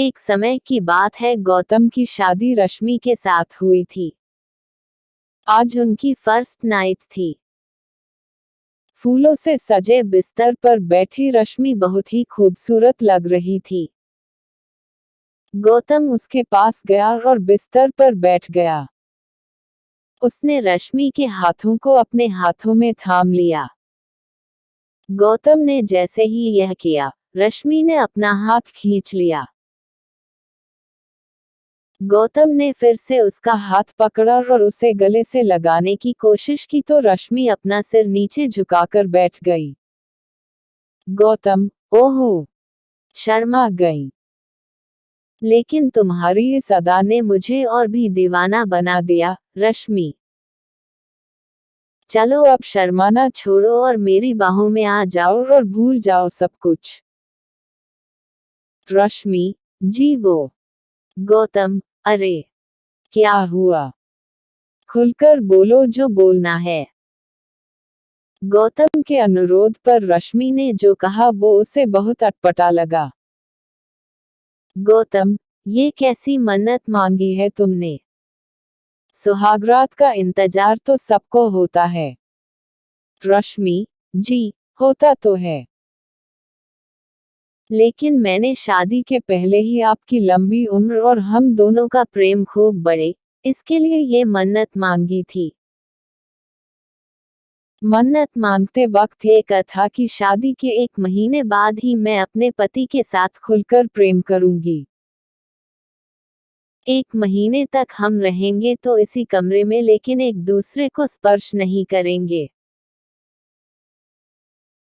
एक समय की बात है, गौतम की शादी रश्मि के साथ हुई थी। आज उनकी फर्स्ट नाइट थी। फूलों से सजे बिस्तर पर बैठी रश्मि बहुत ही खूबसूरत लग रही थी। गौतम उसके पास गया और बिस्तर पर बैठ गया। उसने रश्मि के हाथों को अपने हाथों में थाम लिया। गौतम ने जैसे ही यह किया, रश्मि ने अपना हाथ खींच लिया। गौतम ने फिर से उसका हाथ पकड़ा और उसे गले से लगाने की कोशिश की तो रश्मि अपना सिर नीचे झुकाकर बैठ गई। गौतम, ओहो! शर्मा गई। लेकिन तुम्हारी इस अदा ने मुझे और भी दीवाना बना दिया, रश्मि। चलो अब शर्माना छोड़ो और मेरी बाहों में आ जाओ और भूल जाओ सब कुछ। रश्मि, जी वो। गौतम, अरे क्या हुआ? खुलकर बोलो जो बोलना है। गौतम के अनुरोध पर रश्मि ने जो कहा वो उसे बहुत अटपटा लगा। गौतम, ये कैसी मन्नत मांगी है तुमने? सुहागरात का इंतजार तो सबको होता है। रश्मि, जी, होता तो है। लेकिन मैंने शादी के पहले ही आपकी लंबी उम्र और हम दोनों का प्रेम खूब बढ़े, इसके लिए ये मन्नत मांगी थी। मन्नत मांगते वक्त ये कहा कि शादी के 1 महीने बाद ही मैं अपने पति के साथ खुलकर प्रेम करूंगी। 1 महीने तक हम रहेंगे तो इसी कमरे में, लेकिन एक दूसरे को स्पर्श नहीं करेंगे।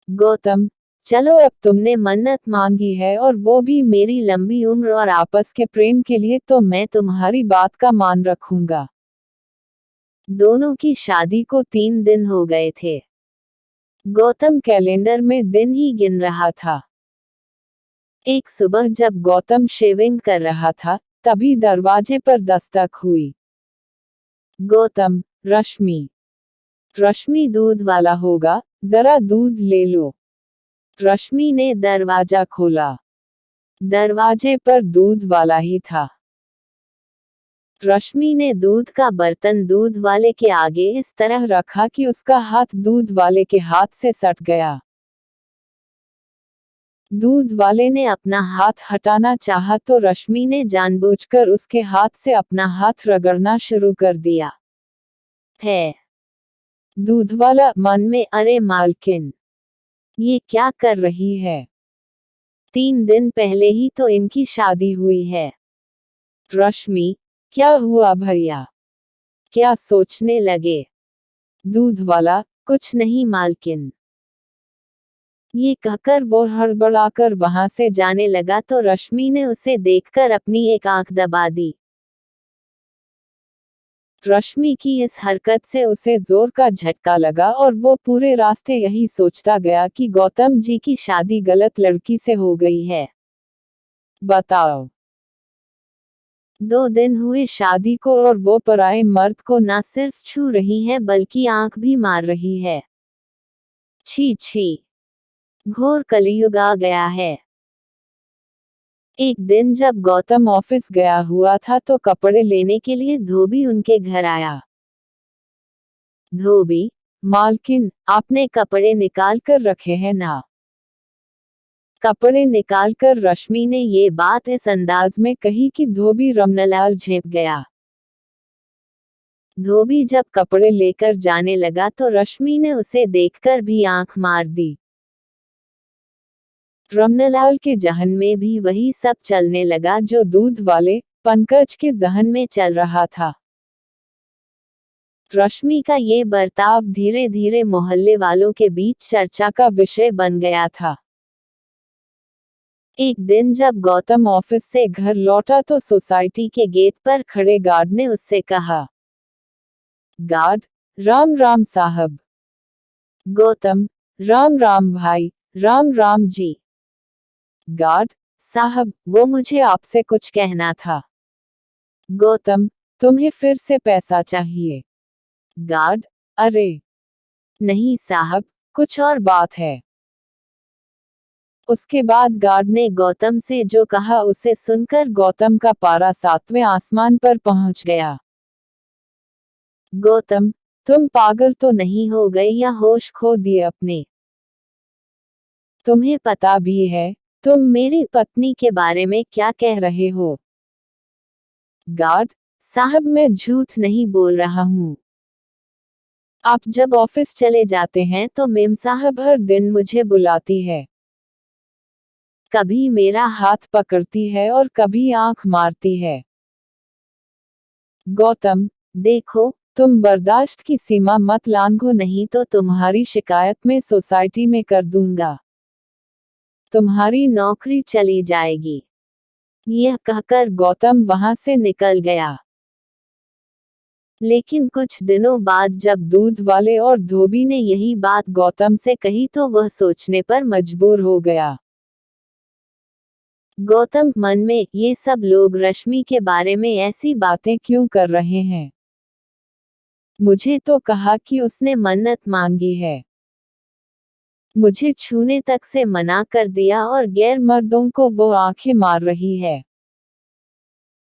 गौतम, चलो अब तुमने मन्नत मांगी है और वो भी मेरी लंबी उम्र और आपस के प्रेम के लिए, तो मैं तुम्हारी बात का मान रखूंगा। दोनों की शादी को 3 दिन हो गए थे। गौतम कैलेंडर में दिन ही गिन रहा था। एक सुबह जब गौतम शेविंग कर रहा था, तभी दरवाजे पर दस्तक हुई। गौतम, रश्मि। रश्मि दूध वाला होगा, जरा दूध ले लो। रश्मि ने दरवाजा खोला। दरवाजे पर दूध वाला ही था। रश्मि ने दूध का बर्तन दूध वाले के आगे इस तरह रखा कि उसका हाथ दूध वाले के हाथ से सट गया। दूध वाले ने अपना हाथ हटाना चाहा तो रश्मि ने जानबूझकर उसके हाथ से अपना हाथ रगड़ना शुरू कर दिया। है दूध वाला मन में, अरे मालकिन, ये क्या कर रही है? 3 दिन पहले ही तो इनकी शादी हुई है। रश्मि, क्या हुआ भैया? क्या सोचने लगे? दूध वाला, कुछ नहीं मालकिन। ये कहकर वो हड़बड़ाकर वहां से जाने लगा तो रश्मि ने उसे देखकर अपनी एक आंख दबा दी। रश्मि की इस हरकत से उसे जोर का झटका लगा और वो पूरे रास्ते यही सोचता गया कि गौतम जी की शादी गलत लड़की से हो गई है। बताओ, 2 दिन हुए शादी को और वो पराए मर्द को न सिर्फ छू रही है बल्कि आंख भी मार रही है। छी छी, घोर कलयुग आ गया है। एक दिन जब गौतम ऑफिस गया हुआ था तो कपड़े लेने के लिए धोबी उनके घर आया। धोबी, मालकिन, आपने कपड़े निकाल कर रखे हैं ना? कपड़े निकालकर रश्मि ने ये बात इस अंदाज में कही कि धोबी रमनलाल झेप गया। धोबी जब कपड़े लेकर जाने लगा तो रश्मि ने उसे देखकर भी आंख मार दी। रमनलाल के जहन में भी वही सब चलने लगा जो दूध वाले पंकज के जहन में चल रहा था। रश्मि का ये बर्ताव धीरे धीरे मोहल्ले वालों के बीच चर्चा का विषय बन गया था। एक दिन जब गौतम ऑफिस से घर लौटा तो सोसाइटी के गेट पर खड़े गार्ड ने उससे कहा, गार्ड, राम राम साहब। गौतम, राम राम भाई, राम राम जी। गार्ड साहब, वो मुझे आपसे कुछ कहना था। गौतम, तुम्हें फिर से पैसा चाहिए? गार्ड, अरे नहीं साहब, कुछ और बात है। उसके बाद गार्ड ने गौतम से जो कहा उसे सुनकर गौतम का पारा 7वें आसमान पर पहुंच गया। गौतम, तुम पागल तो नहीं हो गए या होश खो दिए अपने? तुम्हें पता भी है तुम मेरी पत्नी के बारे में क्या कह रहे हो? गार्ड साहब, मैं झूठ नहीं बोल रहा हूँ। आप जब ऑफिस चले जाते हैं तो मेम साहब हर दिन मुझे बुलाती है। कभी मेरा हाथ पकड़ती है और कभी आंख मारती है। गौतम, देखो, तुम बर्दाश्त की सीमा मत लांघो नहीं तो तुम्हारी शिकायत मैं सोसाइटी में कर दूंगा। तुम्हारी नौकरी चली जाएगी। यह कहकर गौतम वहां से निकल गया। लेकिन कुछ दिनों बाद जब दूध वाले और धोबी ने यही बात गौतम से कही तो वह सोचने पर मजबूर हो गया। गौतम मन में, ये सब लोग रश्मि के बारे में ऐसी बातें क्यों कर रहे हैं? मुझे तो कहा कि उसने मन्नत मांगी है। मुझे छूने तक से मना कर दिया और गैर मर्दों को वो आंखें मार रही है।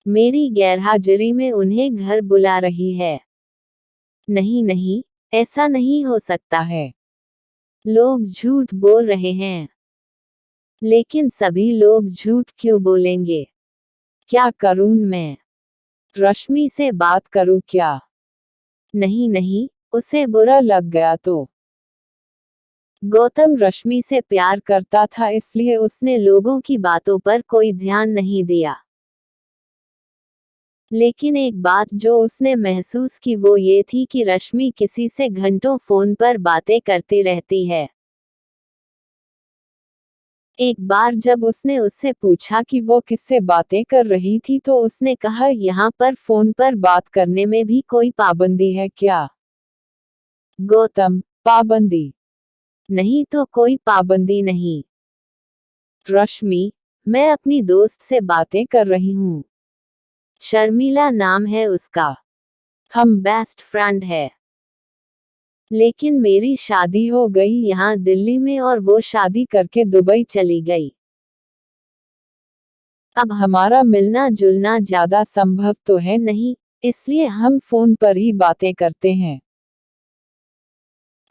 मेरी गैरहाजिरी में उन्हें घर बुला रही है। नहीं नहीं, ऐसा नहीं हो सकता है। लोग झूठ बोल रहे हैं। लेकिन सभी लोग झूठ क्यों बोलेंगे? क्या करूं मैं? रश्मि से बात करूं क्या? नहीं नहीं, उसे बुरा लग गया तो। गौतम रश्मि से प्यार करता था इसलिए उसने लोगों की बातों पर कोई ध्यान नहीं दिया। लेकिन एक बात जो उसने महसूस की वो ये थी कि रश्मि किसी से घंटों फोन पर बातें करती रहती है। एक बार जब उसने उससे पूछा कि वो किससे बातें कर रही थी तो उसने कहा, यहाँ पर फोन पर बात करने में भी कोई पाबंदी है क्या? गौतम, पाबंदी? नहीं तो कोई पाबंदी नहीं। रश्मि, मैं अपनी दोस्त से बातें कर रही हूँ। शर्मिला नाम है उसका। हम बेस्ट फ्रेंड है। लेकिन मेरी शादी हो गई यहाँ दिल्ली में और वो शादी करके दुबई चली गई। अब हमारा मिलना जुलना ज्यादा संभव तो है नहीं, इसलिए हम फोन पर ही बातें करते हैं।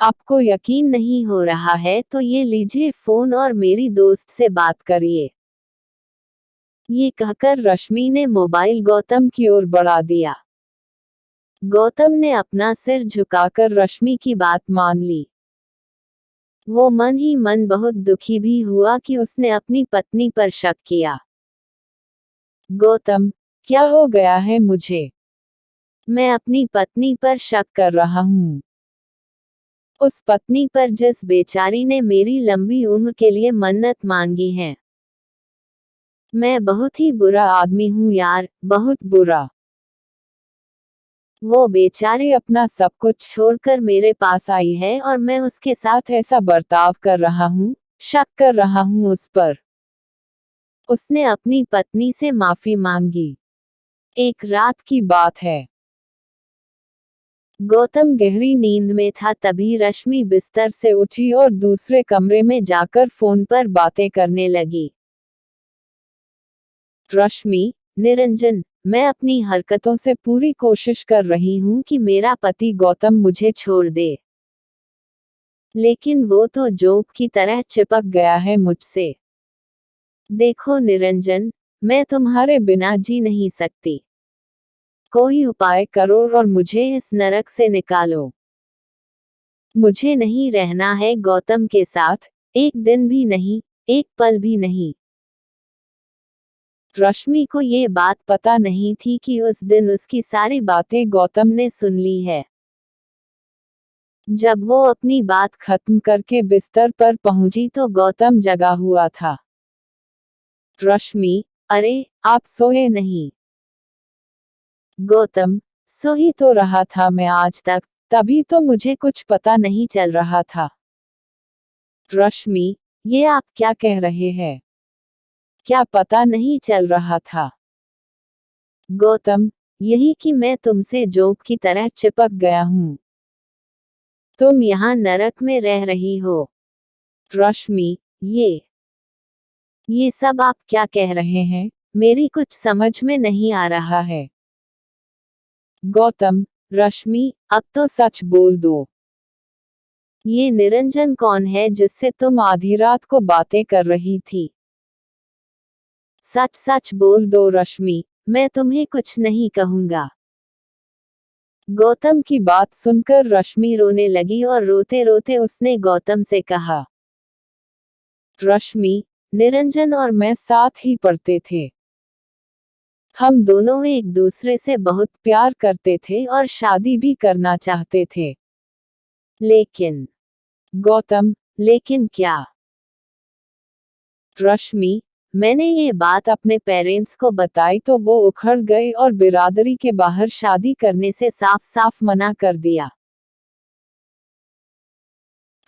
आपको यकीन नहीं हो रहा है तो ये लीजिए फोन और मेरी दोस्त से बात करिए। ये कहकर रश्मि ने मोबाइल गौतम की ओर बढ़ा दिया। गौतम ने अपना सिर झुकाकर रश्मि की बात मान ली। वो मन ही मन बहुत दुखी भी हुआ कि उसने अपनी पत्नी पर शक किया। गौतम, क्या हो गया है मुझे? मैं अपनी पत्नी पर शक कर रहा हूँ। उस पत्नी पर जिस बेचारी ने मेरी लंबी उम्र के लिए मन्नत मांगी है। मैं बहुत ही बुरा आदमी हूँ यार, बहुत बुरा। वो बेचारी अपना सब कुछ छोड़कर मेरे पास आई है और मैं उसके साथ ऐसा बर्ताव कर रहा हूँ, शक कर रहा हूँ उस पर। उसने अपनी पत्नी से माफी मांगी। एक रात की बात है। गौतम गहरी नींद में था तभी रश्मि बिस्तर से उठी और दूसरे कमरे में जाकर फोन पर बातें करने लगी। रश्मि, निरंजन, मैं अपनी हरकतों से पूरी कोशिश कर रही हूँ कि मेरा पति गौतम मुझे छोड़ दे। लेकिन वो तो जोंक की तरह चिपक गया है मुझसे। देखो निरंजन, मैं तुम्हारे बिना जी नहीं सकती। कोई उपाय करो और मुझे इस नरक से निकालो। मुझे नहीं रहना है गौतम के साथ, एक दिन भी नहीं, एक पल भी नहीं। रश्मि को ये बात पता नहीं थी कि उस दिन उसकी सारी बातें गौतम ने सुन ली है। जब वो अपनी बात खत्म करके बिस्तर पर पहुंची तो गौतम जगा हुआ था। रश्मि, अरे, आप सोए नहीं? गौतम, सो ही तो रहा था मैं आज तक, तभी तो मुझे कुछ पता नहीं चल रहा था। रश्मि, ये आप क्या कह रहे हैं? क्या पता नहीं चल रहा था? गौतम, यही कि मैं तुमसे जोंक की तरह चिपक गया हूँ। तुम यहाँ नरक में रह रही हो। रश्मि, ये ये सब आप क्या कह रहे हैं? मेरी कुछ समझ में नहीं आ रहा है। गौतम, रश्मि, अब तो सच बोल दो। ये निरंजन कौन है जिससे तुम आधी रात को बातें कर रही थी? सच सच बोल दो रश्मि, मैं तुम्हें कुछ नहीं कहूंगा। गौतम की बात सुनकर रश्मि रोने लगी और रोते रोते उसने गौतम से कहा, रश्मि, निरंजन और मैं साथ ही पढ़ते थे। हम दोनों एक दूसरे से बहुत प्यार करते थे और शादी भी करना चाहते थे। लेकिन गौतम, लेकिन क्या? रश्मि, मैंने ये बात अपने पेरेंट्स को बताई तो वो उखड़ गए और बिरादरी के बाहर शादी करने से साफ साफ मना कर दिया।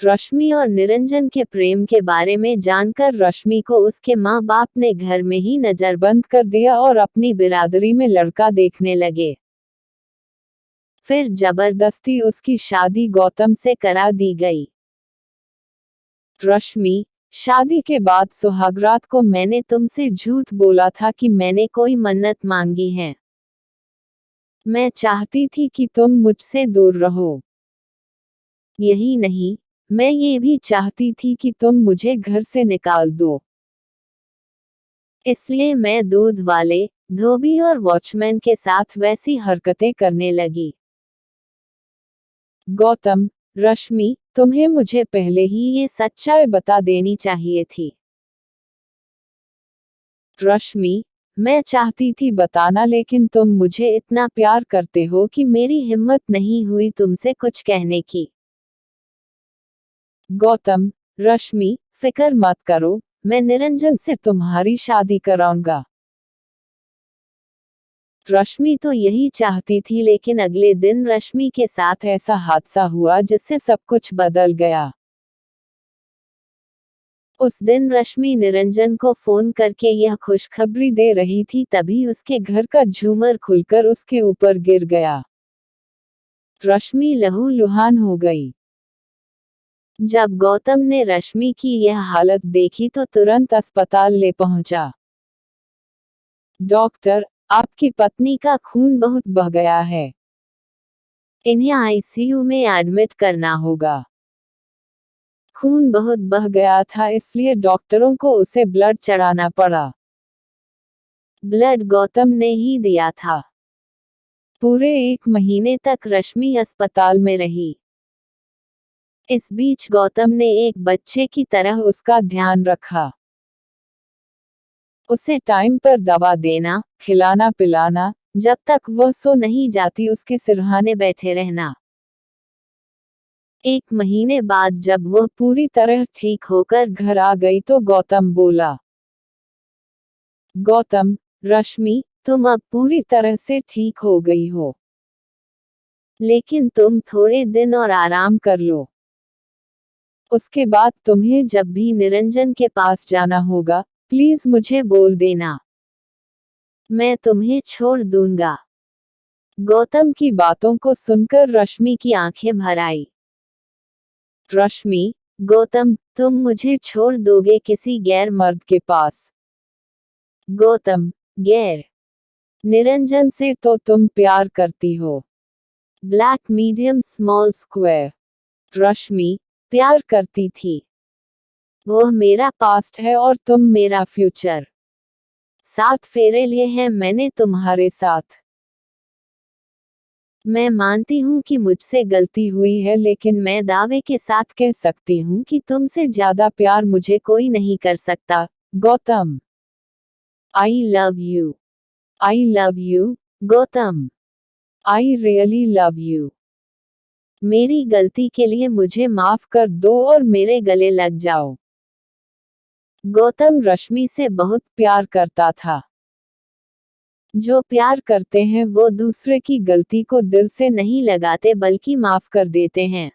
रश्मि और निरंजन के प्रेम के बारे में जानकर रश्मि को उसके माँ बाप ने घर में ही नजरबंद कर दिया और अपनी बिरादरी में लड़का देखने लगे। फिर जबरदस्ती उसकी शादी गौतम से करा दी गई। रश्मि, शादी के बाद सुहागरात को मैंने तुमसे झूठ बोला था कि मैंने कोई मन्नत मांगी है। मैं चाहती थी कि तुम मुझसे दूर रहो। यही नहीं, मैं ये भी चाहती थी कि तुम मुझे घर से निकाल दो। इसलिए मैं दूध वाले, धोबी और वॉचमैन के साथ वैसी हरकतें करने लगी। गौतम, रश्मि, तुम्हें मुझे पहले ही ये सच्चाई बता देनी चाहिए थी। रश्मि, मैं चाहती थी बताना लेकिन तुम मुझे इतना प्यार करते हो कि मेरी हिम्मत नहीं हुई तुमसे कुछ कहने की। गौतम, रश्मि, फिक्र मत करो, मैं निरंजन से तुम्हारी शादी कराऊंगा। रश्मि तो यही चाहती थी लेकिन अगले दिन रश्मि के साथ ऐसा हादसा हुआ जिससे सब कुछ बदल गया। उस दिन रश्मि निरंजन को फोन करके यह खुशखबरी दे रही थी तभी उसके घर का झूमर खुलकर उसके ऊपर गिर गया। रश्मि लहूलुहान हो गई। जब गौतम ने रश्मि की यह हालत देखी तो तुरंत अस्पताल ले पहुंचा। डॉक्टर, आपकी पत्नी का खून बहुत बह गया है। इन्हें आईसीयू में एडमिट करना होगा। खून बहुत बह गया था इसलिए डॉक्टरों को उसे ब्लड चढ़ाना पड़ा। ब्लड गौतम ने ही दिया था। पूरे 1 महीने तक रश्मि अस्पताल में रही। इस बीच गौतम ने एक बच्चे की तरह उसका ध्यान रखा। उसे टाइम पर दवा देना, खिलाना पिलाना, जब तक वह सो नहीं जाती उसके सिरहाने बैठे रहना। 1 महीने बाद जब वह पूरी तरह ठीक होकर घर आ गई तो गौतम बोला, गौतम, रश्मि, तुम अब पूरी तरह से ठीक हो गई हो। लेकिन तुम थोड़े दिन और आराम कर लो। उसके बाद तुम्हें जब भी निरंजन के पास जाना होगा, प्लीज मुझे बोल देना। मैं तुम्हें छोड़ दूंगा। गौतम की बातों को सुनकर रश्मि की आंखें भर आई। रश्मि, गौतम, तुम मुझे छोड़ दोगे किसी गैर मर्द के पास? गौतम, गैर? निरंजन से तो तुम प्यार करती हो। Black medium small square. Rashmi, प्यार करती थी। वह मेरा पास्ट है और तुम मेरा फ्यूचर। 7 फेरे लिए हैं मैंने तुम्हारे साथ। मैं मानती हूँ कि मुझसे गलती हुई है लेकिन मैं दावे के साथ कह सकती हूँ कि तुमसे ज्यादा प्यार मुझे कोई नहीं कर सकता। Gautam, I love you. I love you, Gautam. I really love you. मेरी गलती के लिए मुझे माफ कर दो और मेरे गले लग जाओ। गौतम रश्मि से बहुत प्यार करता था। जो प्यार करते हैं वो दूसरे की गलती को दिल से नहीं लगाते बल्कि माफ कर देते हैं।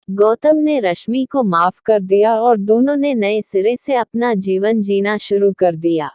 गौतम ने रश्मि को माफ कर दिया और दोनों ने नए सिरे से अपना जीवन जीना शुरू कर दिया।